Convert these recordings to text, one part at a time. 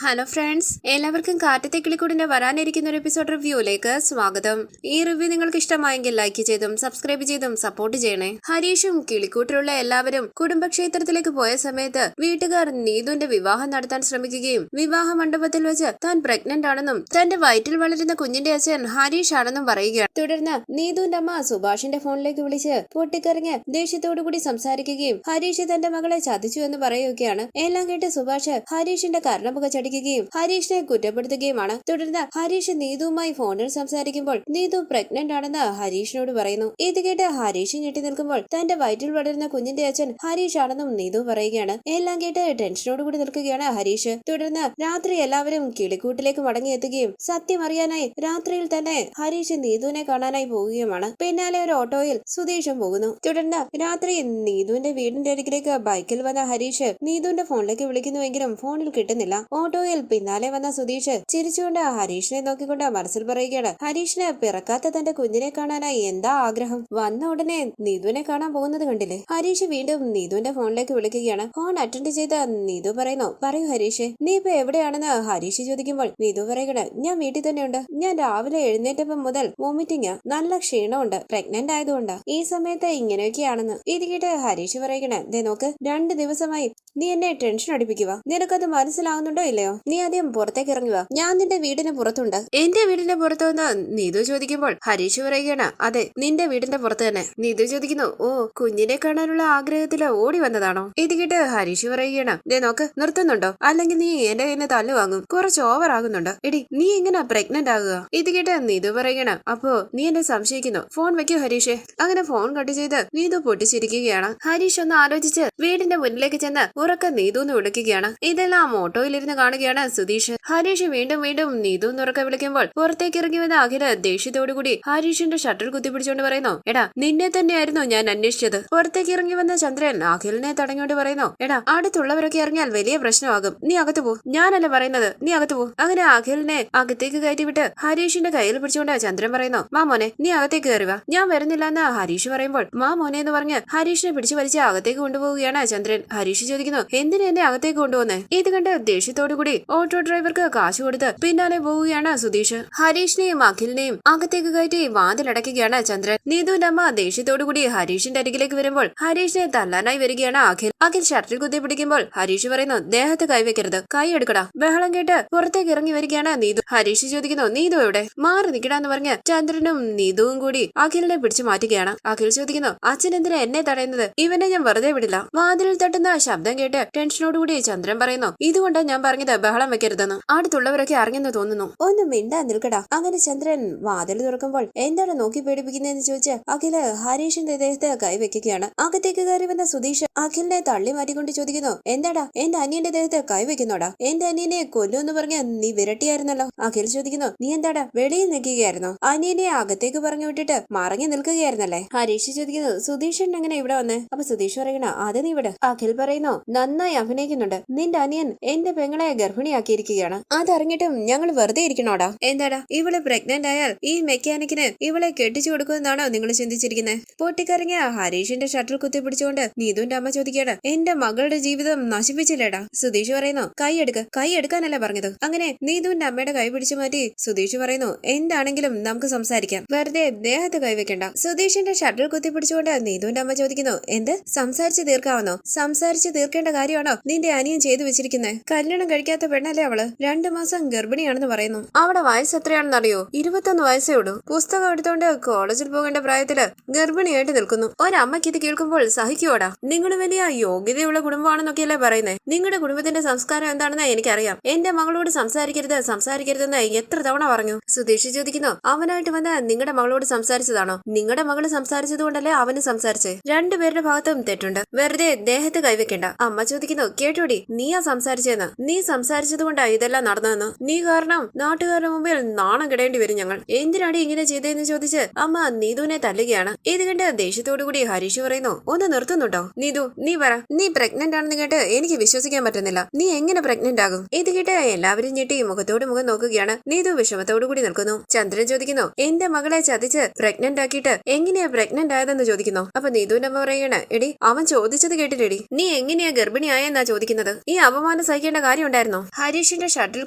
Hello friends, എല്ലാവർക്കും കാറ്റത്തെ കിളിക്കൂടിന്റെ വരാനിരിക്കുന്ന ഒരു എപ്പിസോഡ് റിവ്യൂയിലേക്ക് സ്വാഗതം. ഈ റിവ്യൂ നിങ്ങൾക്ക് ഇഷ്ടമായെങ്കിൽ ലൈക്ക് ചെയ്തും സബ്സ്ക്രൈബ് ചെയ്തും സപ്പോർട്ട് ചെയ്യണേ. ഹരീഷും കിളിക്കൂട്ടിലുള്ള എല്ലാവരും കുടുംബക്ഷേത്രത്തിലേക്ക് പോയ സമയത്ത് വീട്ടുകാർ നീതുവിന്റെ വിവാഹം നടത്താൻ ശ്രമിക്കുകയും വിവാഹ മണ്ഡപത്തിൽ വെച്ച് താൻ പ്രഗ്നന്റ് ആണെന്നും തന്റെ വയറ്റിൽ വളരുന്ന കുഞ്ഞിന്റെ അച്ഛൻ ഹരീഷ് ആണെന്നും പറയുകയാണ്. തുടർന്ന് നീതുവിന്റെ അമ്മ സുഭാഷിന്റെ ഫോണിലേക്ക് വിളിച്ച് പൊട്ടിക്കറിഞ്ഞ് ദേഷ്യത്തോടുകൂടി സംസാരിക്കുകയും ഹരീഷ് തന്റെ മകളെ ചതിച്ചു എന്ന് പറയുകയാണ്. എല്ലാം കേട്ട് സുഭാഷ് ഹരീഷിന്റെ കർണമുഖ ചടിക്കുകയും ഹരീഷിനെ കുറ്റപ്പെടുത്തുകയുമാണ്. തുടർന്ന് ഹരീഷ് നീതുവുമായി ഫോണിൽ സംസാരിക്കുമ്പോൾ നീതു പ്രഗ്നന്റ് ആണെന്ന് ഹരീഷിനോട് പറയുന്നു. ഇത് കേട്ട് ഹരീഷ് ഞെട്ടി നിൽക്കുമ്പോൾ തന്റെ വയറ്റിൽ വളരുന്ന കുഞ്ഞിന്റെ അച്ഛൻ ഹരീഷ് ആണെന്നും നീതു പറയുകയാണ്. എല്ലാം കേട്ട് ടെൻഷനോട് കൂടി നിൽക്കുകയാണ് ഹരീഷ്. തുടർന്ന് രാത്രി എല്ലാവരും കിളിക്കൂട്ടിലേക്ക് മടങ്ങിയെത്തുകയും സത്യം അറിയാനായി രാത്രിയിൽ തന്നെ ഹരീഷ് നീതുവിനെ കാണാനായി പോവുകയുമാണ്. പിന്നാലെ ഒരു ഓട്ടോയിൽ സുധീഷും പോകുന്നു. തുടർന്ന് രാത്രി നീതുവിന്റെ വീടിന്റെ അരികിലേക്ക് ബൈക്കിൽ വന്ന ഹരീഷ് നീതുവിന്റെ ഫോണിലേക്ക് വിളിക്കുന്നുവെങ്കിലും ഫോണിൽ കിട്ടുന്നില്ല. ഓട്ടോയിൽ പിന്നാലെ വന്ന സുധീഷ് ചിരിച്ചുകൊണ്ട് ഹരീഷിനെ നോക്കിക്കൊണ്ട് മനസ്സിൽ പറയുകയാണ്, ഹരീഷിന് പിറക്കാത്ത തന്റെ കുഞ്ഞിനെ കാണാനായി എന്താ ആഗ്രഹം. വന്ന ഉടനെ നീതുവിനെ കാണാൻ പോകുന്നത് കണ്ടില്ലേ. ഹരീഷ് വീണ്ടും നീതുവിന്റെ ഫോണിലേക്ക് വിളിക്കുകയാണ്. ഫോൺ അറ്റൻഡ് ചെയ്ത നീതു പറയുന്നു, പറയൂ ഹരീഷ്, നീ ഇപ്പൊ എവിടെയാണെന്ന് ഹരീഷ് ചോദിക്കുമ്പോൾ നീതു പറയുകയാണ്, ഞാൻ വീട്ടിൽ തന്നെ ഉണ്ട്. ഞാൻ രാവിലെ എഴുന്നേറ്റപ്പം മുതൽ വോമിറ്റിംഗ്, നല്ല ക്ഷീണമുണ്ട്, പ്രഗ്നന്റ് ആയതുകൊണ്ട് ഈ സമയത്ത് ഇങ്ങനെയൊക്കെയാണെന്ന്. ഇത് കേട്ട് ഹരീഷ് പറയുകയാണ്, ദേ നോക്ക്, 2 ദിവസമായി നീ എന്നെ ടെൻഷൻ അടിപ്പിക്കുക. നിനക്കത് മനസ്സിലാവുന്നുണ്ടോ ഇല്ലയോ? നീ ആദ്യം പുറത്തേക്ക് ഇറങ്ങുക. ഞാൻ നിന്റെ വീടിന് പുറത്തുണ്ട്. എന്റെ വീടിന്റെ പുറത്തു നിന്ന് നീതു ചോദിക്കുമ്പോൾ ഹരീഷ് പറയുകയാണ്, അതെ, നിന്റെ വീടിന്റെ പുറത്ത് തന്നെ. നീതു ചോദിക്കുന്നു, ഓ, കുഞ്ഞിനെ കാണാനുള്ള ആഗ്രഹത്തില് ഓടി വന്നതാണോ? ഇത് കേട്ട് ഹരീഷ് പറയുകയാണ്, ദേ നോക്ക്, നിർത്തുന്നുണ്ടോ? അല്ലെങ്കിൽ നീ എന്റെ കയ്യിൽ തല്ലു വാങ്ങും. കുറച്ച് ഓവർ ആകുന്നുണ്ട്. എടി, നീ എങ്ങനെ പ്രഗ്നന്റ് ആകുക? ഇത് കേട്ട് നീതു പറയുകയാണ്, അപ്പോ നീ എന്നെ സംശയിക്കുന്നു. ഫോൺ വെക്കൂ ഹരീഷ്. അങ്ങനെ ഫോൺ കട്ട് ചെയ്ത് നീതു പൊട്ടിച്ചിരിക്കുകയാണ്. ഹരീഷ് ഒന്ന് ആലോചിച്ച് വീടിന്റെ മുന്നിലേക്ക് ചെന്ന് ഉറക്ക നീതുന്ന് വിളിക്കുകയാണ്. ഇതെല്ലാം ഓട്ടോയിലിരുന്ന് കാണുകയാണ് സുധീഷ്. ഹരീഷ് വീണ്ടും വീണ്ടും നീതുന്ന് ഉറക്കെ വിളിക്കുമ്പോൾ പുറത്തേക്ക് ഇറങ്ങി വന്ന അഖില ദേഷ്യത്തോടുകൂടി ഹരീഷിന്റെ ഷട്ടിൽ കുത്തിപ്പിടിച്ചുകൊണ്ട് പറയുന്നു, എടാ, നിന്നെ തന്നെയായിരുന്നു ഞാൻ അന്വേഷിച്ചത്. പുറത്തേക്ക് ഇറങ്ങി വന്ന ചന്ദ്രൻ അഖിലിനെ തടഞ്ഞുകൊണ്ട് പറയുന്നു, എടാ, അടുത്തുള്ളവരൊക്കെ ഇറങ്ങിയാൽ വലിയ പ്രശ്നമാകും. നീ അകത്ത് പോ. ഞാനല്ല പറയുന്നത്, നീ അകത്ത് പോ. അങ്ങനെ അഖിലിനെ അകത്തേക്ക് കയറ്റിവിട്ട് ഹരീഷിന്റെ കയ്യിൽ പിടിച്ചുകൊണ്ട് ചന്ദ്രൻ പറയുന്നു, മാ മോനെ, നീ അകത്തേക്ക് കയറുക. ഞാൻ വരുന്നില്ല എന്ന് ഹരീഷ് പറയുമ്പോൾ മാ മോനെ എന്ന് പറഞ്ഞ് ഹരീഷിനെ പിടിച്ചു വലിച്ച് അകത്തേക്ക് കൊണ്ടുപോവുകയാണ് ചന്ദ്രൻ. ഹരീഷ് ചോദിക്കുന്നു, എന്തിനാ എന്നെ അകത്തേക്ക് കൊണ്ടുപോകുന്നേ? ഇത് കണ്ട് ദേഷ്യത്തോടുകൂടി ഓട്ടോ ഡ്രൈവർക്ക് കാശ് കൊടുത്ത് പിന്നാലെ പോവുകയാണ് സുധീഷ്. ഹരീഷിനെയും അഖിലിനെയും അകത്തേക്ക് കയറ്റി വാതിലടയ്ക്കുകയാണ് ചന്ദ്രൻ. നീതുവിന്റെ അമ്മ ദേഷ്യത്തോടുകൂടി ഹരീഷിന്റെ അരികിലേക്ക് വരുമ്പോൾ ഹരീഷിനെ തല്ലാനായി വരികയാണ് അഖിൽ. അഖിൽ ഷട്ടിൽ കുത്തി പിടിക്കുമ്പോൾ ഹരീഷ് പറയുന്നു, ദേഹത്ത് കൈവെക്കരുത്, കൈ എടുക്കടാ. ബഹളം കേട്ട് പുറത്തേക്ക് ഇറങ്ങി വരികയാണ് നീതു. ഹരീഷ് ചോദിക്കുന്നു, നീതു എവിടെ? മാറി നിൽക്കടാന്ന് പറഞ്ഞ് ചന്ദ്രനും നീതുവും കൂടി അഖിലിനെ പിടിച്ചു മാറ്റുകയാണ്. അഖിൽ ചോദിക്കുന്നു, അച്ഛൻ എന്തിനാ എന്നെ തടയുന്നത്? ഇവനെ ഞാൻ വെറുതെ വിടില്ല. വാതിലിൽ തട്ടുന്ന ശബ്ദം കേട്ട് ടെൻഷനോടുകൂടി ചന്ദ്രൻ പറയുന്നു, ഇതുകൊണ്ടാ ഞാൻ പറഞ്ഞത് ബഹളം വെക്കരുതെന്ന്. അടുത്തുള്ളവരൊക്കെ അറിഞ്ഞെന്ന് തോന്നുന്നു. ഒന്ന് മിണ്ടാ നിൽക്കടാ. അങ്ങനെ ചന്ദ്രൻ വാതിൽ തുറക്കുമ്പോൾ എന്താണ് നോക്കി പേടിപ്പിക്കുന്നതെന്ന് ചോദിച്ച് അഖില് ഹരീഷിന്റെ ദേഹത്ത് കൈവെക്കുകയാണ്. അകത്തേക്ക് കയറി വന്ന സുധീഷ് അഖിലിനെ തള്ളി മാറ്റിക്കൊണ്ട് ചോദിക്കുന്നു, എന്താടാ എന്റെ അനിയന്റെ ദേഹത്ത് കൈവെക്കുന്നോടാ? എന്റെ അനിയനെ കൊല്ലുമെന്ന് പറഞ്ഞ് നീ വിരട്ടിയായിരുന്നല്ലോ. അഖിൽ ചോദിക്കുന്നു, നീ എന്താടാ വെളിയിൽ നിൽക്കുകയായിരുന്നോ? അനിയനെ അകത്തേക്ക് പറഞ്ഞു വിട്ടിട്ട് മറങ്ങി നിൽക്കുകയായിരുന്നല്ലേ? ഹരീഷ് ചോദിക്കുന്നു, സുധീഷൻ എങ്ങനെ ഇവിടെ വന്നേ? അപ്പൊ സുധീഷ് പറയണ, അത് നീ ഇവിടെ. അഖിൽ പറയുന്നു, നന്നായി അഭിനയിക്കുന്നുണ്ട്. നിന്റെ അനിയൻ എന്റെ പെങ്ങളെ ഗർഭിണിയാക്കിയിരിക്കുകയാണ്. അതറിഞ്ഞിട്ടും ഞങ്ങൾ വെറുതെ ഇരിക്കണോടാ? എന്താടാ, ഇവള് പ്രഗ്നന്റ് ആയാൽ ഈ മെക്കാനിക്കിന് ഇവളെ കെട്ടിച്ചു കൊടുക്കുമെന്നാണോ നിങ്ങൾ ചിന്തിച്ചിരിക്കുന്നത്? പൊട്ടിക്കരങ്ങിയ ഹരീഷിന്റെ ഷട്ടിൽ കുത്തി പിടിച്ചുകൊണ്ട് നീതുവിന്റെ അമ്മ ചോദിക്കുകയാണ്, എന്റെ മകളുടെ ജീവിതം നശിപ്പിച്ചില്ലേടാ? സുധീഷ് പറയുന്നു, കൈ എടുക്ക്. കൈ എടുക്കാനല്ല പറഞ്ഞത്. അങ്ങനെ നീതുവിന്റെ അമ്മയുടെ കൈ പിടിച്ചു മാറ്റി സുധീഷ് പറയുന്നു, എന്താണെങ്കിലും നമുക്ക് സംസാരിക്കാം, വെറുതെ ദേഹത്ത് കൈവെക്കണ്ട. സുധീഷിന്റെ ഷട്ടിൽ കുത്തി പിടിച്ചുകൊണ്ട് നീതുവിന്റെ അമ്മ ചോദിക്കുന്നു, എന്ത് സംസാരിച്ച് തീർക്കാവുന്നോ? സംസാരിച്ച് തീർക്കേണ്ട കാര്യമാണോ നിന്റെ അനിയൻ ചെയ്തു വെച്ചിരിക്കുന്നത്? കല്യാണം കഴിക്കാത്ത പെണ്ണല്ലേ അവള്? 2 മാസം ഗർഭിണിയാണെന്ന് പറയുന്നു. അവിടെ വയസ്സ് എത്രയാണെന്നറിയോ? 21 വയസ്സേ ഉള്ളൂ. പുസ്തകം എടുത്തോണ്ട് കോളേജിൽ പോകേണ്ട പ്രായത്തില് ഗർഭിണിയായിട്ട് നിൽക്കുന്നു. ഒരമ്മയ്ക്ക് ഇത് കേൾക്കുമ്പോൾ സഹിക്കുവോടാ? നിങ്ങൾ വലിയ യോഗ്യതയുള്ള കുടുംബമാണെന്നൊക്കെയല്ലേ പറയുന്നേ? നിങ്ങളുടെ കുടുംബത്തിന്റെ സംസ്കാരം എന്താണെന്ന് എനിക്കറിയാം. എന്റെ മകളോട് സംസാരിക്കരുതെന്ന് എത്ര തവണ പറഞ്ഞു? സുധീഷ് ചോദിക്കുന്നു, അവനായിട്ട് വന്ന് നിങ്ങളുടെ മകളോട് സംസാരിച്ചതാണോ? നിങ്ങളുടെ മകള് സംസാരിച്ചത് കൊണ്ടല്ലേ അവന് സംസാരിച്ചേ? 2 പേരുടെ ഭാഗത്തും തെറ്റുണ്ട്. വെറുതെ ദേഹത്ത് കൈവെക്കണ്ട. അമ്മ ചോദിക്കുന്നു, കേട്ടോടി, നീയാ സംസാരിച്ചെന്ന്? നീ സംസാരിച്ചത് കൊണ്ടാ ഇതെല്ലാം നടന്നതെന്ന്? നീ കാരണം നാട്ടുകാരുടെ മുമ്പിൽ നാണം കിടേണ്ടി വരും ഞങ്ങൾ. എന്തിനാടി ഇങ്ങനെ ചെയ്തതെന്ന് ചോദിച്ച് അമ്മ നീതുവിനെ തല്ലുകയാണ്. ഇത് കണ്ട് ദേഷ്യത്തോടുകൂടി ഹരീഷ് പറയുന്നു, ഒന്ന് നിർത്തുന്നുണ്ടോ? നീതു, നീ പറ, നീ പ്രഗ്നന്റ് ആണെന്ന് കേട്ട് എനിക്ക് വിശ്വസിക്കാൻ പറ്റുന്നില്ല. നീ എങ്ങനെ പ്രഗ്നന്റ് ആകും? ഇത് കേട്ട് എല്ലാവരും ഞെട്ടി മുഖത്തോട് മുഖം നോക്കുകയാണ്. നീതു വിഷമത്തോടുകൂടി നിൽക്കുന്നു. ചന്ദ്രൻ ചോദിക്കുന്നു, എന്റെ മകളെ ചതിച്ച് പ്രഗ്നന്റ് ആക്കിയിട്ട് എങ്ങനെയാ പ്രഗ്നന്റ് ആയതെന്ന് ചോദിക്കുന്നു. അപ്പൊ നീതുവിന്റെ അമ്മ പറയണ, എടി, അവൻ ചോദിച്ചത് കേട്ടില്ലേടി? നീ എങ്ങനെയാ ഗർഭിണിയായെന്നാ ചോദിക്കുന്നത്? ഈ അപമാനം സഹിക്കേണ്ട കാര്യം ഉണ്ടായിരുന്നു? എവിടെയായിരുന്നു? ഹരീഷിന്റെ ഷട്ടിൽ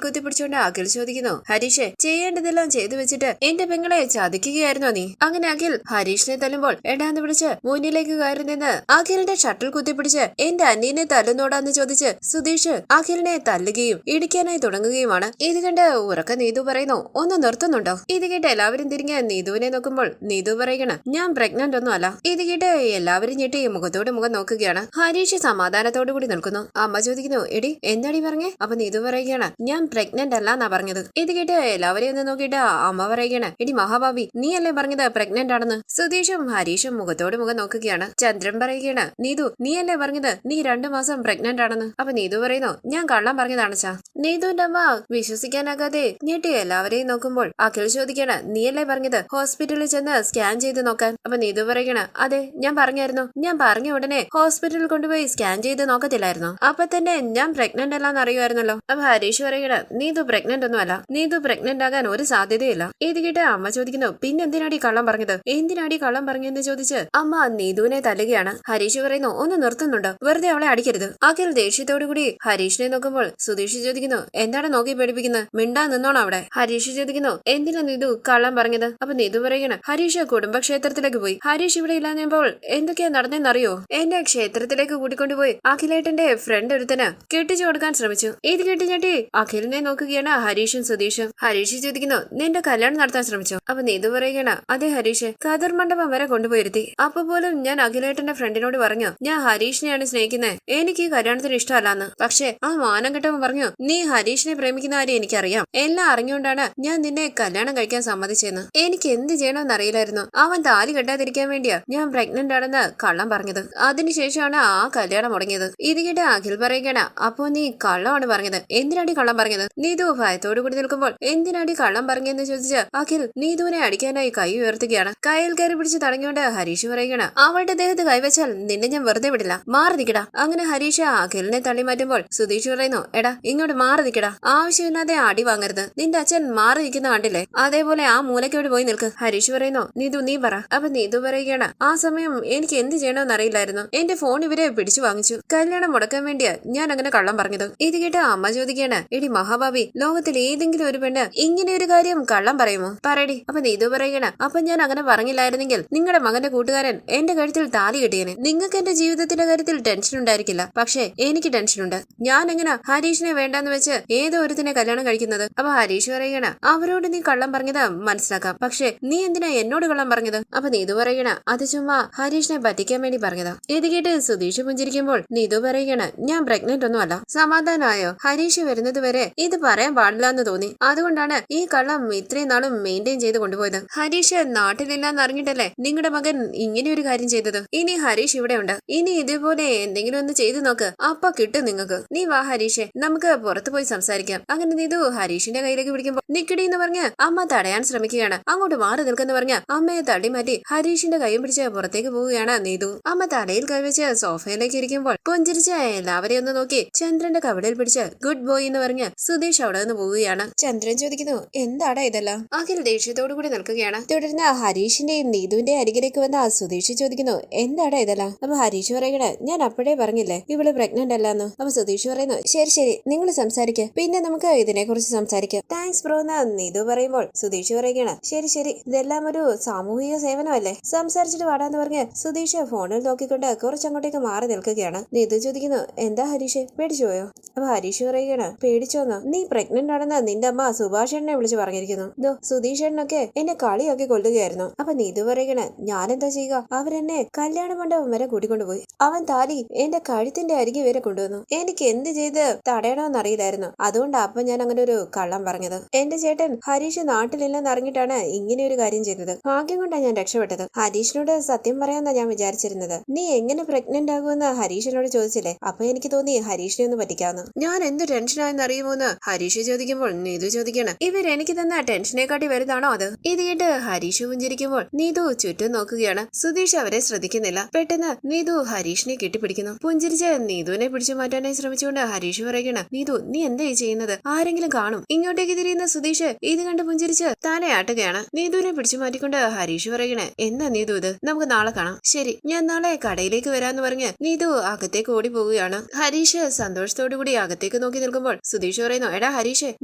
കുത്തിപ്പിടിച്ചുകൊണ്ട് അഖിൽ ചോദിക്കുന്നു. ഹരീഷ്, ചെയ്യേണ്ടതെല്ലാം ചെയ്തു വെച്ചിട്ട് എന്റെ പെങ്ങളെ ചതിക്കുകയായിരുന്നോ നീ? അങ്ങനെ അഖിൽ ഹരീഷിനെ തല്ലുമ്പോൾ എടാന്ന് വിളിച്ച് മുന്നിലേക്ക് കയറി നിന്ന് അഖിലിന്റെ ഷട്ടിൽ കുത്തിപ്പിടിച്ച് എന്റെ അനിയനെ തല്ലുന്നോടാന്ന് ചോദിച്ച് സുധീഷ് അഖിലിനെ തല്ലുകയും ഇടിക്കാനായി തുടങ്ങുകയുമാണ്. ഇത് കണ്ട് ഉറക്ക നീതു പറയുന്നു, ഒന്ന് നിർത്തുന്നുണ്ടോ? ഇത് കേട്ട് എല്ലാവരും തിരിഞ്ഞ് നീതുവിനെ നോക്കുമ്പോൾ നീതു പറയുകയാണ്, ഞാൻ പ്രഗ്നന്റ് ഒന്നും അല്ല. ഇത് കേട്ട് എല്ലാവരും ഞെട്ടി മുഖത്തോട് മുഖം നോക്കുകയാണ്. ഹരീഷ് സമാധാനത്തോടു കൂടി നിൽക്കുന്നു. അമ്മ ചോദിക്കുന്നു, എടി എന്താടി പറഞ്ഞേ? അപ്പൊ നീതു പറയുകയാണ്, ഞാൻ പ്രഗ്നന്റ് അല്ല എന്നാ പറഞ്ഞത്. ഇത് കേട്ട് എല്ലാവരെയും ഒന്ന് നോക്കിയിട്ട് അമ്മ പറയുകയാണ്, എടി മഹാഭാവി, നീ അല്ലേ പറഞ്ഞത് പ്രഗ്നന്റ് ആണെന്ന്? സുധീഷും ഹരീഷും മുഖത്തോട് മുഖം നോക്കുകയാണ്. ചന്ദ്രൻ പറയുകയാണ്, നീതു നീ അല്ലേ പറഞ്ഞത് നീ 2 മാസം പ്രഗ്നന്റ് ആണെന്ന്? അപ്പൊ നീതു പറയുന്നു, ഞാൻ കള്ളം പറഞ്ഞതാണ് ചാ. നീതുവിന്റെ അമ്മ വിശ്വസിക്കാനാകാതെ ഞെട്ടി എല്ലാവരെയും നോക്കുമ്പോൾ അഖിൽ ചോദിക്കാണ്, നീയല്ലേ പറഞ്ഞത് ഹോസ്പിറ്റലിൽ ചെന്ന് സ്കാൻ ചെയ്ത് നോക്കാൻ? അപ്പൊ നീതു പറയുകയാണ്, അതെ ഞാൻ പറഞ്ഞായിരുന്നു. ഞാൻ പറഞ്ഞ ഉടനെ ഹോസ്പിറ്റലിൽ കൊണ്ടുപോയി സ്കാൻ ചെയ്ത് നോക്കത്തില്ലായിരുന്നു? അപ്പൊ തന്നെ ഞാൻ പ്രഗ്നന്റ് അല്ലാന്ന് അറിയുമായിരുന്നല്ലോ. അപ്പൊ ഹരീഷ് പറയുകയാണ്, നീതു പ്രഗ്നന്റ് ഒന്നും അല്ല. നീതു പ്രഗ്നന്റ് ആകാൻ ഒരു സാധ്യതയില്ല. ഇത് കേട്ട് അമ്മ ചോദിക്കുന്നു, പിന്നെന്തിനാടി കള്ളം പറഞ്ഞത്? എന്തിനാടി കള്ളം പറഞ്ഞെന്ന് ചോദിച്ച് അമ്മ നീതുവിനെ തല്ലുകയാണ്. ഹരീഷ് പറയുന്നു, ഒന്ന് നിർത്തുന്നുണ്ടോ? വെറുതെ അവളെ അടിക്കരുത്. അഖിൽ ദേഷ്യത്തോടു കൂടി ഹരീഷിനെ നോക്കുമ്പോൾ സുധീഷ് ചോദിക്കുന്നു, എന്താണ് നോക്കി പേടിപ്പിക്കുന്നത്? മിണ്ടാ നിന്നോണം അവിടെ. ഹരീഷ് ചോദിക്കുന്നു, എന്തിനാ നീതു കള്ളം പറഞ്ഞത്? അപ്പൊ നീതു പറയുകയാണ്, ഹരീഷ് കുടുംബക്ഷേത്രത്തിലേക്ക് പോയി. ഹരീഷ് ഇവിടെ ഇല്ലാഞ്ഞപ്പോൾ എന്തൊക്കെയാ നടന്നെന്നറിയോ? എന്നെ ക്ഷേത്രത്തിലേക്ക് കൂട്ടിക്കൊണ്ടുപോയി അഖിലേട്ടന്റെ ഫ്രണ്ട് ഒരുത്തന് കെട്ടിച്ചു കൊടുക്കാൻ ശ്രമിച്ചു. ഇത് കെട്ടിഞ്ഞെട്ടി അഖിലിനെ നോക്കുകയാണ് ഹരീഷും സുധീഷും. ഹരീഷ് ചോദിക്കുന്നു, നിന്റെ കല്യാണം നടത്താൻ ശ്രമിച്ചോ? അപ്പൊ നീതു പറയുകയാണ്, അതെ ഹരീഷ്, കതിർ മണ്ഡപം വരെ കൊണ്ടുപോയിരുത്തി. അപ്പൊ പോലും ഞാൻ അഖിലേട്ടന്റെ ഫ്രണ്ടിനോട് പറഞ്ഞു, ഞാൻ ഹരീഷിനെയാണ് സ്നേഹിക്കുന്നത്, എനിക്ക് ഈ കല്യാണത്തിന് ഇഷ്ടമല്ലാന്ന്. പക്ഷെ ആ മാനം കെട്ടവൻ പറഞ്ഞു, നീ ഹരീഷിനെ പ്രേമിക്കുന്ന കാര്യം എനിക്കറിയാം. എല്ലാം അറിഞ്ഞുകൊണ്ടാണ് ഞാൻ നിന്നെ കല്യാണം കഴിക്കാൻ സമ്മതിച്ചെന്ന്. എനിക്ക് എന്ത് ചെയ്യണമെന്ന് അറിയില്ലായിരുന്നു. അവൻ താലി കെട്ടാതിരിക്കാൻ വേണ്ടിയാ ഞാൻ പ്രഗ്നന്റ് ആണെന്ന് കള്ളം പറഞ്ഞത്. അതിനുശേഷമാണ് ആ കല്യാണം മുടങ്ങിയത്. ഇത് കേട്ട് അഖിൽ പറയുകയാണ്, അപ്പോ നീ കള്ളമാണ് പറഞ്ഞത്. എന്തിനാടി കള്ളം പറഞ്ഞത്? നീതു ഭയത്തോടു കൂടി നിൽക്കുമ്പോൾ എന്തിനാടി കള്ളം പറഞ്ഞെന്ന് ചോദിച്ച് അഖിൽ നീതുവിനെ അടിക്കാനായി കൈ ഉയർത്തുകയാണ്. കയ്യിൽ കയറി പിടിച്ച് തടഞ്ഞുകൊണ്ട് ഹരീഷ് പറയുകയാണ്, അവളുടെ ദേഹത്ത് കൈവച്ചാൽ നിന്നെ ഞാൻ വെറുതെ വിടില്ല, മാറി നിൽക്കടാ. അങ്ങനെ ഹരീഷ് അഖിലിനെ തള്ളി മാറ്റുമ്പോൾ സുധീഷ് പറയുന്നു, എടാ ഇങ്ങോട്ട് മാറി നിൽക്കടാ, ആവശ്യമില്ലാതെ അടി വാങ്ങരുത്. നിന്റെ അച്ഛൻ മാറി നിൽക്കുന്ന കണ്ടില്ലേ? അതേപോലെ ആ മൂലക്കോട് പോയി നിൽക്ക്. ഹരീഷ് പറയുന്നു, നീതു നീ പറ. അപ്പൊ നീതു പറയുകയാണ്, ആ സമയം എനിക്ക് എന്ത് ചെയ്യണമെന്ന് അറിയില്ലായിരുന്നു. എന്റെ ഫോൺ ഇവരെ പിടിച്ചു വാങ്ങിച്ചു. കല്യാണം മുടക്കാൻ വേണ്ടിയാ ഞാൻ അങ്ങനെ കള്ളം പറഞ്ഞത്. ഇത് കേട്ട് അമ്മ ചോദിക്കുകയാണ്, എടി മഹാഭാവി, ലോകത്തിൽ ഏതെങ്കിലും ഒരു പെണ്ണ് ഇങ്ങനെ ഒരു കാര്യം കള്ളം പറയുമോ? പറയടി. അപ്പൊ നീതു പറയുകയാണ്, അപ്പൊ ഞാൻ അങ്ങനെ പറഞ്ഞില്ലായിരുന്നെങ്കിൽ നിങ്ങളുടെ മകന്റെ കൂട്ടുകാരൻ എന്റെ കഴുത്തിൽ താലി കെട്ടിയേനെ. നിങ്ങൾക്ക് എന്റെ ജീവിതത്തിന്റെ കാര്യത്തിൽ ടെൻഷൻ ഉണ്ടായിരിക്കില്ല, പക്ഷെ എനിക്ക് ടെൻഷനുണ്ട്. ഞാൻ എങ്ങനെ ഹരീഷിനെ വേണ്ടാന്ന് വെച്ച് ഏതോ ഒരുത്തിനെ കല്യാണം കഴിക്കുന്നത്? അപ്പൊ ഹരീഷ് പറയുകയാണ്, അവരോട് നീ കള്ളം പറഞ്ഞത് മനസ്സിലാക്കാം, പക്ഷെ നീ എന്തിനാ എന്നോട് കള്ളം പറഞ്ഞത്? അപ്പൊ നീതു പറയുകയാണ്, അത് ചുമ്മാ ഹരീഷിനെ പറ്റിക്കാൻ വേണ്ടി പറഞ്ഞതാ. ഇത് കേട്ട് സുധീഷ് പുഞ്ചിരിക്കുമ്പോൾ നീതു പറയുകയാണ്, ഞാൻ പ്രഗ്നന്റ് ഒന്നും അല്ല. സമാധാനമായോ? ഹരീഷ് വരുന്നത് വരെ ഇത് പറയാൻ പാടില്ല എന്ന് തോന്നി, അതുകൊണ്ടാണ് ഈ കള്ളം ഇത്രയും നാളും മെയിൻറ്റെയിൻ ചെയ്ത് കൊണ്ടുപോയത്. ഹരീഷ് നാട്ടിലില്ലാന്ന് അറിഞ്ഞിട്ടല്ലേ നിങ്ങളുടെ മകൻ ഇങ്ങനെ ഒരു കാര്യം ചെയ്തത്. ഇനി ഹരീഷ് ഇവിടെ ഉണ്ട്. ഇനി ഇതുപോലെ എന്തെങ്കിലും ഒന്ന് ചെയ്തു നോക്ക്, അപ്പൊ കിട്ടും നിങ്ങൾക്ക്. നീ വാ ഹരീഷെ, നമുക്ക് പുറത്തു പോയി സംസാരിക്കാം. അങ്ങനെ നീതു ഹരീഷിന്റെ കയ്യിലേക്ക് പിടിക്കുമ്പോൾ നിക്കടി എന്ന് പറഞ്ഞ് അമ്മ തടയാൻ ശ്രമിക്കുകയാണ്. അങ്ങോട്ട് മാറി നിൽക്കെന്ന് പറഞ്ഞ് അമ്മയെ തള്ളി മാറ്റി ഹരീഷിന്റെ കൈയും പിടിച്ച് പുറത്തേക്ക് പോവുകയാണ് നീതു. അമ്മ തലയിൽ കൈവച്ച് സോഫയിലേക്ക് ഇരിക്കുമ്പോൾ പുഞ്ചിരിച്ച് എല്ലാവരെയും ഒന്ന് നോക്കി ചന്ദ്രന്റെ കവിളിൽ പിടിച്ച് ഗുഡ് ബോയ് എന്ന് പറഞ്ഞ് സുധീഷ് അവിടെ നിന്ന് പോവുകയാണ്. ചന്ദ്രൻ ചോദിക്കുന്നു, എന്താടാ ഇതെല്ലാം? അഖിൽ ദേഷ്യത്തോടു കൂടി നിൽക്കുകയാണ്. തുടർന്ന് ഹരീഷിന്റെയും നീതുവിന്റെ അരികിലേക്ക് വന്ന സുധീഷ് ചോദിക്കുന്നു, എന്താടാ ഇതെല്ലാം? അപ്പൊ ഹരീഷ് പറയണേ, ഞാൻ അപ്പോഴേ പറഞ്ഞില്ലേ ഇവള് പ്രഗ്നന്റ് അല്ലാന്ന്. അപ്പൊ സുധീഷ് പറയുന്നു, ശരി ശരി നിങ്ങൾ സംസാരിക്കുക, പിന്നെ നമുക്ക് ഇതിനെ കുറിച്ച് സംസാരിക്കാം. താങ്ക്സ് ബ്രോ എന്ന് നീതു പറയുമ്പോൾ സുധീഷ് പറയുകയാണ്, ശരി ശരി ഇതെല്ലാം ഒരു സാമൂഹിക സേവനമല്ലേ, സംസാരിച്ചിട്ട് വാടാന്ന് പറഞ്ഞ് സുധീഷ് ഫോണിൽ നോക്കിക്കൊണ്ട് കുറച്ചങ്ങോട്ടേക്ക് മാറി നിൽക്കുകയാണ്. നീതു ചോദിക്കുന്നു, എന്താ ഹരീഷ് പേടിച്ചു പോയോ? അപ്പൊ ഹരീഷ് പറയുകയാണ്, പേടിച്ചോന്നോ? നീ പ്രഗ്നന്റ് ആണെന്ന് നിന്റെ അമ്മ സുഭാഷേട്ടനെ വിളിച്ച് പറഞ്ഞിരിക്കുന്നു. സുധീഷേട്ടനൊക്കെ എന്നെ കളിയാക്കി കൊല്ലുകയായിരുന്നു. അപ്പൊ നീതു പറയുകയാണ്, ഞാനെന്താ ചെയ്യുക? അവരെന്നെ കല്യാണ മണ്ഡപം വരെ കൂട്ടിക്കൊണ്ടുപോയി. അവൻ താലി എന്റെ കഴുത്തിന്റെ അരികെ വരെ കൊണ്ടുവന്നു. എനിക്ക് എന്ത് ചെയ്ത് തടയണമെന്ന് അറിയില്ലായിരുന്നു. അതുകൊണ്ടാ അപ്പൊ ഞാൻ അങ്ങനെ ഒരു കള്ളം പറഞ്ഞത്. എന്റെ ചേട്ടൻ ഹരീഷ് നാട്ടിലില്ലെന്ന് അറിഞ്ഞിട്ടാണ് ഇങ്ങനെ ഒരു കാര്യം ചെയ്തത്. ഭാഗ്യം കൊണ്ടാണ് ഞാൻ രക്ഷപ്പെട്ടത്. ഹരീഷിനോട് സത്യം പറയാമെന്നാ ഞാൻ വിചാരിച്ചിരുന്നത്. നീ എങ്ങനെ പ്രഗ്നന്റ് ആകുമെന്ന് ഹരീഷിനോട് ചോദിച്ചില്ലേ, അപ്പൊ എനിക്ക് തോന്നി ഹരീഷിനെ ഒന്ന് പറ്റിക്കാന്ന്. ഞാൻ എന്ത് ടെൻഷനായെന്ന് അറിയുമോന്ന് ഹരീഷ് ചോദിക്കുമ്പോൾ നീതു ചോദിക്കാണ്, ഇവരെനിക്ക് തന്ന ടെൻഷനെക്കാട്ടി വലുതാണോ അത്? ഇത് കേട്ട് ഹരീഷ് പുഞ്ചിരിക്കുമ്പോൾ നീതു ചുറ്റും നോക്കുകയാണ്. സുധീഷ് അവരെ ശ്രദ്ധിക്കുന്നില്ല. പെട്ടെന്ന് നീതു ഹരീഷിനെ കെട്ടിപ്പിടിക്കുന്നു. പുഞ്ചിരിച്ച് നീതുവിനെ പിടിച്ചു മാറ്റാനായി ശ്രമിച്ചുകൊണ്ട് ഹരീഷ് പറയുകയാണ്, നീതു നീ എന്താ ചെയ്യുന്നത്? ആരെങ്കിലും കാണും. ഇങ്ങോട്ടേക്ക് തിരിയുന്ന സുധീഷ് ഇത് കണ്ട് പുഞ്ചിരിച്ച് താനെ ആട്ടുകയാണ്. നീതുവിനെ പിടിച്ചു മാറ്റിക്കൊണ്ട് ഹരീഷ് പറയണേ, എന്താ നീതു ഇത്? നമുക്ക് നാളെ കാണാം. ശരി ഞാൻ നാളെ കടയിലേക്ക് വരാന്ന് പറഞ്ഞ് നീതു അകത്തേക്ക് ഓടി പോവുകയാണ്. ഹരീഷ് സന്തോഷത്തോടു കൂടി അകത്തേക്ക് അകത്തേക്ക് നോക്കി നിൽക്കുമ്പോൾ സുധീഷ് പറയുന്നു, എടാ ഹരീഷ്,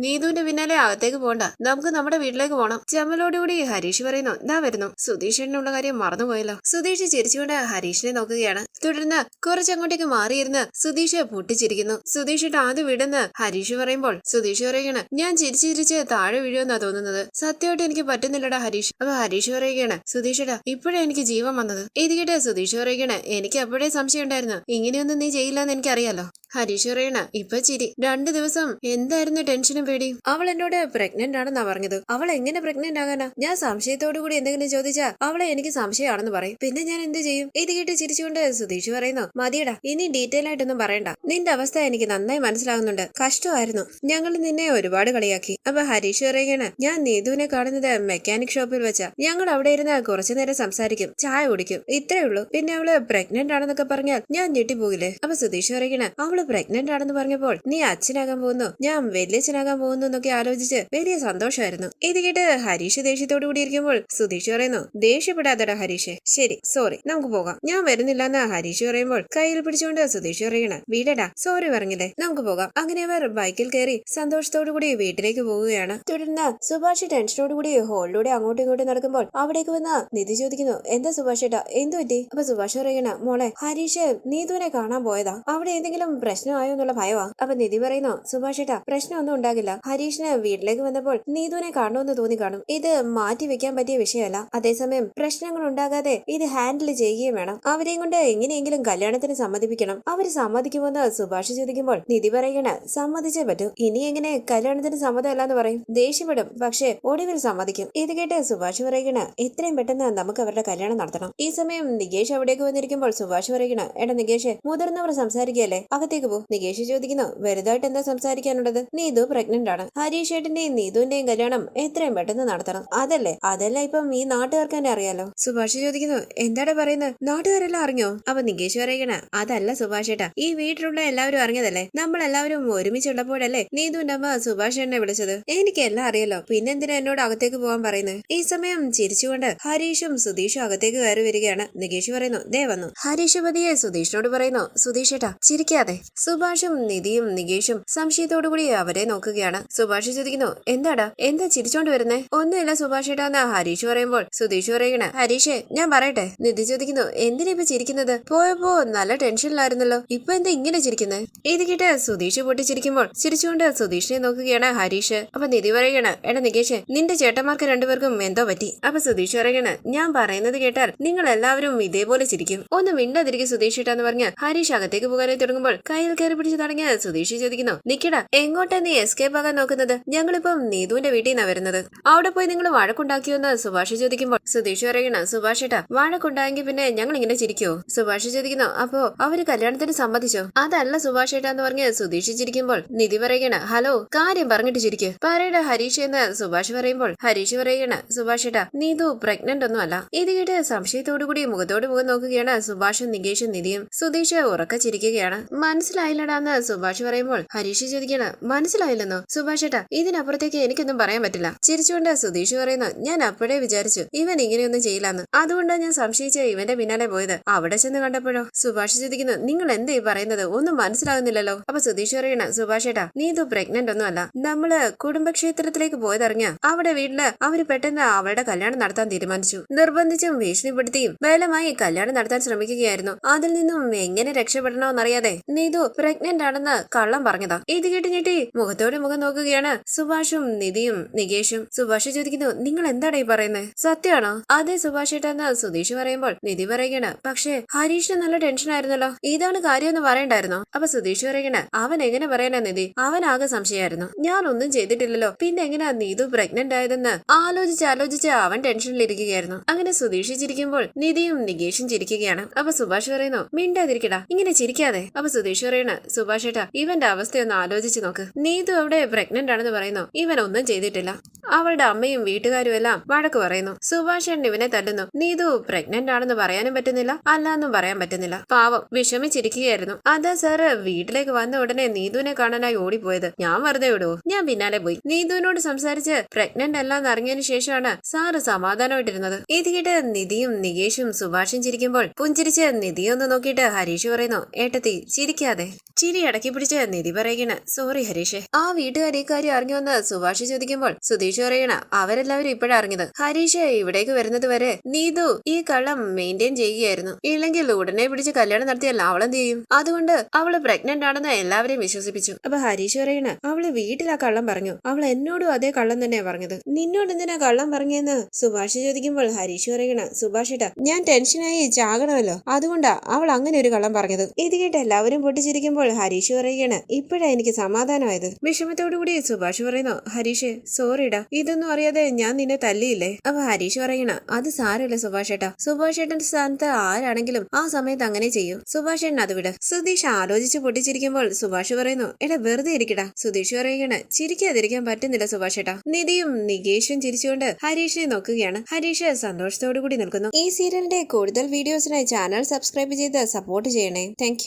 നീതുവിന്റെ പിന്നാലെ അകത്തേക്ക് പോണ്ട, നമുക്ക് നമ്മുടെ വീട്ടിലേക്ക് പോണം. ചമ്മലോടുകൂടി ഹരീഷ് പറയുന്നു, ദാ വരുന്നു. സുധീഷിനുള്ള കാര്യം മറന്നുപോയല്ലോ. സുധീഷ് ചിരിച്ചുകൊണ്ട് ഹരീഷിനെ നോക്കുകയാണ്. തുടർന്ന് കുറച്ചങ്ങോട്ടേക്ക് മാറിയിരുന്ന് സുധീഷ് പൊട്ടിച്ചിരിക്കുന്നു. സുധീഷിട്ട് ആദ്യം വിടുന്ന് ഹരീഷ് പറയുമ്പോൾ സുധീഷ് പറയുകയാണ്, ഞാൻ ചിരിച്ചിരിച്ച് താഴെ വീഴുമെന്നാ തോന്നുന്നത്. സത്യമായിട്ട് എനിക്ക് പറ്റുന്നില്ലടാ ഹരീഷ്. അപ്പൊ ഹരീഷ് പറയുകയാണ്, സുധീഷടാ ഇപ്പോഴേ എനിക്ക് ജീവൻ വന്നത്. ഇത് കേട്ട് സുധീഷ് പറയുകയാണ്, എനിക്ക് അപ്പോഴേ സംശയം ഉണ്ടായിരുന്നു, ഇങ്ങനെയൊന്നും നീ ചെയ്യില്ലെന്ന് എനിക്കറിയാലോ. ഹരീഷ് പറയണ ഇപ്പൊ ചിരി. 2 ദിവസം എന്തായിരുന്നു ടെൻഷനും പേടിയും. അവൾ എന്നോട് പ്രഗ്നന്റ് ആണെന്നാ പറഞ്ഞത്. അവൾ എങ്ങനെ പ്രഗ്നന്റ് ആകാനാ? ഞാൻ സംശയത്തോടു കൂടി എന്തെങ്കിലും ചോദിച്ചാ അവളെ എനിക്ക് സംശയമാണെന്ന് പറയും. പിന്നെ ഞാൻ എന്ത് ചെയ്യും? ഇത് കേട്ട് ചിരിച്ചുകൊണ്ട് സുധീഷ് പറയുന്നു, മതിയടാ, ഇനി ഡീറ്റെയിൽ ആയിട്ടൊന്നും പറയണ്ട. നിന്റെ അവസ്ഥ എനിക്ക് നന്നായി മനസ്സിലാകുന്നുണ്ട്. കഷ്ടമായിരുന്നു. ഞങ്ങൾ നിന്നെ ഒരുപാട് കളിയാക്കി. അപ്പൊ ഹരീഷ് പറയുകയാണ്, ഞാൻ നീതുവിനെ കാണുന്നത് മെക്കാനിക് ഷോപ്പിൽ വെച്ചാ. ഞങ്ങൾ അവിടെ ഇരുന്ന് കുറച്ചു നേരം സംസാരിക്കും, ചായ കുടിക്കും, ഇത്രേ ഉള്ളൂ. പിന്നെ അവള് പ്രഗ്നന്റ് ആണെന്നൊക്കെ പറഞ്ഞാൽ ഞാൻ ഞെട്ടിപ്പോകില്ലേ? അപ്പൊ സുധീഷ് പറയുകയാണ്, അവള് പ്രഗ്നന്റ് ആണെന്ന് പറഞ്ഞപ്പോൾ നീ അച്ഛനാകാൻ പോകുന്നു, ഞാൻ വലിയച്ഛനാകാൻ പോകുന്നു എന്നൊക്കെ ആലോചിച്ച് വലിയ സന്തോഷമായിരുന്നു. ഇത് കേട്ട് ഹരീഷ് ദേഷ്യത്തോടു കൂടി ഇരിക്കുമ്പോൾ സുധീഷ് പറയുന്നു, ദേഷ്യപ്പെടാതെടാ ഹരീഷ്. ശരി, സോറി, നമുക്ക് പോകാം. ഞാൻ വരുന്നില്ല എന്ന് ഹരീഷ് പറയുമ്പോൾ കയ്യിൽ പിടിച്ചുകൊണ്ട് സുധീഷ് പറയണ, വീടടാ, സോറി പറഞ്ഞില്ലേ, നമുക്ക് പോകാം. അങ്ങനെ അവർ ബൈക്കിൽ കയറി സന്തോഷത്തോടു കൂടി വീട്ടിലേക്ക് പോവുകയാണ്. തുടർന്ന് സുഭാഷ് ടെൻഷനോട് കൂടി ഹോളിലൂടെ അങ്ങോട്ടും ഇങ്ങോട്ടും നടക്കുമ്പോൾ അവിടേക്ക് വന്ന നിധി ചോദിക്കുന്നു, എന്താ സുഭാഷ് ഏട്ടാ, എന്തു പറ്റി? അപ്പൊ സുഭാഷ് പറയണ, മോളെ, ഹരീഷ് നീതുവിനെ കാണാൻ പോയതാ. അവിടെ എന്തെങ്കിലും പ്രശ്നമായോ എന്നുള്ള ഭയവാ. അപ്പൊ നിധി പറയുന്നു, സുഭാഷ് ഏട്ടാ, പ്രശ്നമൊന്നും ഉണ്ടാകില്ല. ഹരീഷിന് വീട്ടിലേക്ക് വന്നപ്പോൾ നീതുവിനെ കാണുമെന്ന് തോന്നി കാണും. ഇത് മാറ്റി വെക്കാൻ പറ്റിയ വിഷയമല്ല. അതേസമയം പ്രശ്നങ്ങൾ ഉണ്ടാകാതെ ഇത് ഹാൻഡിൽ ചെയ്യുകയും വേണം. അവരെയും കൊണ്ട് എങ്ങനെയെങ്കിലും കല്യാണത്തിന് സമ്മതിപ്പിക്കണം. അവര് സമ്മതിക്കുമെന്ന് സുഭാഷ് ചോദിക്കുമ്പോൾ നിധി പറയണ, സമ്മതിച്ചേ പറ്റൂ. ഇനി എങ്ങനെ കല്യാണത്തിന് സമ്മതമല്ലാന്ന് പറയും? ദേഷ്യപ്പെടും, പക്ഷെ ഒടുവിൽ സമ്മതിക്കും. ഇത് കേട്ട് സുഭാഷ് പറയണ, എത്രയും പെട്ടെന്ന് നമുക്ക് അവരുടെ കല്യാണം നടത്തണം. ഈ സമയം നികേഷ് അവിടേക്ക് വന്നിരിക്കുമ്പോൾ സുഭാഷ് പറയണ, എടാ നികേഷ്, മുതിർന്നവർ സംസാരിക്കുകയല്ലേ, അകത്തേക്ക് പോ. നികേഷ് ചോദിക്കുന്നു, വലുതായിട്ട് എന്താ സംസാരിക്കാനുള്ളത്? നീതു പ്രഗ്നന്റ് ആണ്. ഹരീഷ് ഏട്ടന്റെയും നീതുവിന്റെയും കല്യാണം എത്രയും പെട്ടെന്ന് നടത്തണം. അതല്ല ഇപ്പം ഈ നാട്ടുകാർക്ക് തന്നെ അറിയാലോ. സുഭാഷ് ചോദിക്കുന്നു, എന്താടാ പറയുന്നത്? നാട്ടുകാരെല്ലാം അറിഞ്ഞോ? അപ്പൊ നികേഷ് പറയണ, അതല്ല സുഭാഷ് ഏട്ടാ, ഈ വീട്ടിലുള്ള എല്ലാവരും അറിഞ്ഞതല്ലേ. നമ്മളെല്ലാവരും ഒരുമിച്ചുള്ളപ്പോഴല്ലേ നീതുവിന്റെ അമ്മ സുഭാഷ് ഏട്ടനെ വിളിച്ചത്. എനിക്കെല്ലാം അറിയാലോ, പിന്നെന്തിനാ എന്നോട് അകത്തേക്ക് പോകാൻ പറയുന്നത്? ഈ സമയം ചിരിച്ചുകൊണ്ട് ഹരീഷും സുധീഷും അകത്തേക്ക് കയറി വരികയാണ്. നികേഷ് പറയുന്നു, ദേ വന്നു. ഹരീഷ് പതിയെ സുധീഷിനോട് പറയുന്നു, സുധീഷ് ഏട്ടാ, ചിരിക്കാതെ. സുഭാഷും നിധിയും നികേഷും സംശയത്തോടുകൂടി അവരെ നോക്കുകയാണ്. സുഭാഷ് ചോദിക്കുന്നു, എന്താടാ, എന്താ ചിരിച്ചോണ്ട് വരുന്നേ? ഒന്നുമില്ല സുഭാഷ് ഏട്ടാന്ന് ഹരീഷ് പറയുമ്പോൾ സുധീഷ് പറയണ, ഹരീഷേ, ഞാൻ പറയട്ടെ. നിധി ചോദിക്കുന്നു, എന്തിനാ ഇപ്പൊ ചിരിക്കുന്നത്? പോയപ്പോ നല്ല ടെൻഷനിലായിരുന്നല്ലോ, ഇപ്പൊ എന്താ ഇങ്ങനെ ചിരിക്കുന്നത്? ഇത് കേട്ട് സുധീഷ് പൊട്ടിച്ചിരിക്കുമ്പോൾ ചിരിച്ചുകൊണ്ട് സുധീഷിനെ നോക്കുകയാണ് ഹരീഷ്. അപ്പൊ നിധി പറയണ, എടാ നികേഷ്, നിന്റെ ചേട്ടന്മാർക്ക് രണ്ടുപേർക്കും എന്തോ പറ്റി. അപ്പൊ സുധീഷ് പറയണ, ഞാൻ പറയുന്നത് കേട്ടാൽ നിങ്ങൾ എല്ലാവരും ഇതേപോലെ ചിരിക്കും. ഒന്ന് മിണ്ടാതിരിക്കും സുധീഷ് ഏട്ടാന്ന് പറഞ്ഞ് ഹരീഷ് അകത്തേക്ക് പോകാനായി തുടങ്ങുമ്പോൾ കയ്യിൽ കയറി പിടിച്ച് തുടങ്ങിയ സുധീഷ് ചോദിക്കുന്നു, നിക്കടാ, എങ്ങോട്ടാ നീ എസ്കേപ്പ് ആകാൻ നോക്കുന്നത്? ഞങ്ങളിപ്പം നീതുവിന്റെ വീട്ടിൽ നിന്നാ വരുന്നത്. അവിടെ പോയി നിങ്ങൾ വഴക്കുണ്ടാക്കിയോന്ന് സുഭാഷ് ചോദിക്കുമ്പോൾ സുധീഷ് പറയണ, സുഭാഷ് ഏട്ടാ, വഴക്കുണ്ടായെങ്കിൽ പിന്നെ ഞങ്ങൾ ഇങ്ങനെ ചിരിക്കുവോ? സുഭാഷ് ചോദിക്കുന്നു, അപ്പോ അവര് കല്യാണത്തിന് സമ്മതിച്ചോ? അതല്ല സുഭാഷ് ഏട്ടാ എന്ന് പറഞ്ഞ് സുധീഷ് ചിരിക്കുമ്പോൾ നിധി പറയണ, ഹലോ, കാര്യം പറഞ്ഞിട്ട് ചിരിക്ക്, പറയട ഹരീഷ് എന്ന് സുഭാഷ് പറയുമ്പോൾ ഹരീഷ് പറയണ, സുഭാഷ് ഏട്ടാ, നീതു പ്രഗ്നന്റ് ഒന്നും അല്ല. ഇത് കേട്ട് സംശയത്തോടുകൂടി മുഖത്തോട് മുഖം നോക്കുകയാണ് സുഭാഷും നികേഷും നിധിയും. സുധീഷ് ഉറക്ക ചിരിക്കുകയാണ്. മനസ്സിലായില്ലടാന്ന് സുഭാഷ് പറയുമ്പോൾ ഹരീഷ് ചോദിക്കാണ്, മനസ്സിലായില്ലെന്നോ? സുഭാഷ് ഏട്ടാ, ഇതിനപ്പുറത്തേക്ക് എനിക്കൊന്നും പറയാൻ പറ്റില്ല. ചിരിച്ചുകൊണ്ട് സുധീഷ് പറയുന്നു, ഞാൻ അപ്പോഴേ വിചാരിച്ചു ഇവൻ ഇങ്ങനെയൊന്നും ചെയ്യില്ലെന്ന്. അതുകൊണ്ടാണ് ഞാൻ സംശയിച്ച് ഇവന്റെ പിന്നാലെ പോയത്. അവിടെ ചെന്ന് കണ്ടപ്പോഴോ? സുഭാഷ് ചോദിക്കുന്നു, നിങ്ങൾ എന്താ ഈ പറയുന്നത്? ഒന്നും മനസ്സിലാകുന്നില്ലല്ലോ. അപ്പൊ സുധീഷ് പറയണ, സുഭാഷ് ഏട്ടാ, നീ ഇത് പ്രഗ്നന്റ് ഒന്നും അല്ല. നമ്മള് കുടുംബക്ഷേത്രത്തിലേക്ക് പോയതറിഞ്ഞ അവിടെ വീട്ടില് അവര് പെട്ടെന്ന് അവളുടെ കല്യാണം നടത്താൻ തീരുമാനിച്ചു. നിർബന്ധിച്ചും ഭീഷണിപ്പെടുത്തിയും ബലമായി കല്യാണം നടത്താൻ ശ്രമിക്കുകയായിരുന്നു. അതിൽ നിന്നും എങ്ങനെ രക്ഷപ്പെടണമെന്നറിയാതെ നീതു പ്രഗ്നന്റ് ആണെന്ന് കള്ളം പറഞ്ഞതാ. ഇത് കേട്ട് ഞെട്ടി മുഖത്തോടെ മുഖം നോക്കുകയാണ് സുഭാഷും നിധിയും നികേഷും. സുഭാഷ് ചോദിക്കുന്നു, നിങ്ങൾ എന്താണ് ഈ പറയുന്നത്? സത്യമാണോ? അതെ സുഭാഷ് ഏട്ടാന്ന് സുധീഷ് പറയുമ്പോൾ നിധി പറയുകയാണ്, പക്ഷേ ഹരീഷിന് നല്ല ടെൻഷൻ ആയിരുന്നല്ലോ, ഇതാണ് കാര്യമെന്ന് പറയണ്ടായിരുന്നോ? അപ്പൊ സുധീഷ് പറയുകയാണ്, അവൻ എങ്ങനെ പറയാനാ നിധി? അവനാകെ സംശയമായിരുന്നു. ഞാനൊന്നും ചെയ്തിട്ടില്ലല്ലോ, പിന്നെ എങ്ങനെയാ നീതു പ്രഗ്നന്റ് ആയതെന്ന് ആലോചിച്ച് അവൻ ടെൻഷനിലിരിക്കുകയായിരുന്നു. അങ്ങനെ സുധീഷ് ചിരിക്കുമ്പോൾ നിധിയും നികേഷും ചിരിക്കുകയാണ്. അപ്പൊ സുഭാഷ് പറയുന്നു, മിണ്ടാതിരിക്കടാ, ഇങ്ങനെ ചിരിക്കാതെ. അപ്പൊ സുധീഷ് പറയണ, സുഭാഷ് ഏട്ടാ, ഇവന്റെ അവസ്ഥയൊന്ന് ആലോചിച്ച് നോക്ക്. നീതു അവിടെ പ്രഗ്നന്റ് ആണെന്ന് പറയുന്നു, ഇവൻ ഒന്നും ചെയ്തിട്ടില്ല. അവളുടെ അമ്മയും വീട്ടുകാരും എല്ലാം വഴക്ക് പറയുന്നു. സുഭാഷേട്ടൻ ഇവനെ തല്ലുന്നു. നീതു പ്രഗ്നന്റ് ആണെന്ന് പറയാനും പറ്റുന്നില്ല, അല്ലാന്നും പറയാൻ പറ്റുന്നില്ല. പാവം വിഷമിച്ചിരിക്കുകയായിരുന്നു. അതാ സാറ് വീട്ടിലേക്ക് വന്ന ഉടനെ നീതുവിനെ കാണാനായി ഓടിപ്പോയത്. ഞാൻ വെറുതെ വിടുവോ? ഞാൻ പിന്നാലെ പോയി നീതുവിനോട് സംസാരിച്ച് പ്രഗ്നന്റ് അല്ലാന്ന് അറിഞ്ഞതിന് ശേഷമാണ് സാറ് സമാധാനമായിട്ടിരുന്നത്. ഇത് കേട്ട് നിധിയും നികേഷും സുഭാഷും ചിരിക്കുമ്പോൾ പുഞ്ചിരിച്ച് നിധിയൊന്ന് നോക്കിയിട്ട് ഹരീഷ് പറയുന്നു, ഏട്ടത്തി ചിരിക്കാതെ. ചിരി അടക്കി പിടിച്ച് നിധി പറയുകയാണ്, സോറി ഹരീഷ്. ആ വീട്ടുകാർ ഈ കാര്യം അറിഞ്ഞുവന്ന് സുഭാഷ് ചോദിക്കുമ്പോൾ സുധീഷ് പറയണ, അവരെല്ലാവരും ഇപ്പോഴാണ് അറിഞ്ഞത്. ഹരീഷ് ഇവിടേക്ക് വരുന്നത് വരെ നീതു ഈ കള്ളം മെയിൻറ്റെയിൻ ചെയ്യുകയായിരുന്നു. ഇല്ലെങ്കിൽ ഉടനെ പിടിച്ച് കല്യാണം നടത്തിയല്ല അവളെന്ത് ചെയ്യും? അതുകൊണ്ട് അവള് പ്രഗ്നന്റ് ആണെന്ന് എല്ലാവരെയും വിശ്വസിപ്പിച്ചു. അപ്പൊ ഹരീഷ് പറയണ, അവള് വീട്ടിൽ ആ കള്ളം പറഞ്ഞു. അവൾ എന്നോടും അതേ കള്ളം തന്നെയാ പറഞ്ഞത്. നിന്നോട് എന്തിനാ കള്ളം പറഞ്ഞെന്ന് സുഭാഷ് ചോദിക്കുമ്പോൾ ഹരീഷ് പറയണ, സുഭാഷേട്ടാ ഞാൻ ടെൻഷനായി ചാകണമല്ലോ, അതുകൊണ്ടാ അവൾ അങ്ങനെ ഒരു കള്ളം പറഞ്ഞത്. ഇത് കേട്ട് എല്ലാവരും പൊട്ടിച്ചിരിക്കുമ്പോൾ ഹരീഷ് പറയുകയാണ്, ഇപ്പോഴാ എനിക്ക് സമാധാനമായത്. വിഷമത്തോടുകൂടി സുഭാഷ് പറയുന്നു, ഹരീഷ് സോറിടാ, ഇതൊന്നും അറിയാതെ ഞാൻ നിന്നെ തല്ലിയില്ലേ. അപ്പൊ ഹരീഷ് പറയണ, അത് സാരമില്ല സുഭാഷേട്ടാ, സുഭാഷേട്ടന്റെ സ്ഥാനത്ത് ആരാണെങ്കിലും ആ സമയത്ത് അങ്ങനെ ചെയ്യും. സുഭാഷേട്ടൻ അത് വിട്. സുധീഷ് ആലോചിച്ച് പൊട്ടിച്ചിരിക്കുമ്പോൾ സുഭാഷ് പറയുന്നു, എടാ വെറുതെ ഇരിക്കടാ. സുധീഷ് പറയുകയാണ്, ചിരിക്കാതിരിക്കാൻ പറ്റുന്നില്ല സുഭാഷേട്ടാ. നിധിയും നികേഷും ചിരിച്ചുകൊണ്ട് ഹരീഷിനെ നോക്കുകയാണ്. ഹരീഷ് സന്തോഷത്തോടു കൂടി നിൽക്കുന്നു. ഈ സീരിയലിന്റെ കൂടുതൽ വീഡിയോസിനായി ചാനൽ സബ്സ്ക്രൈബ് ചെയ്ത് സപ്പോർട്ട് ചെയ്യണേ. താങ്ക്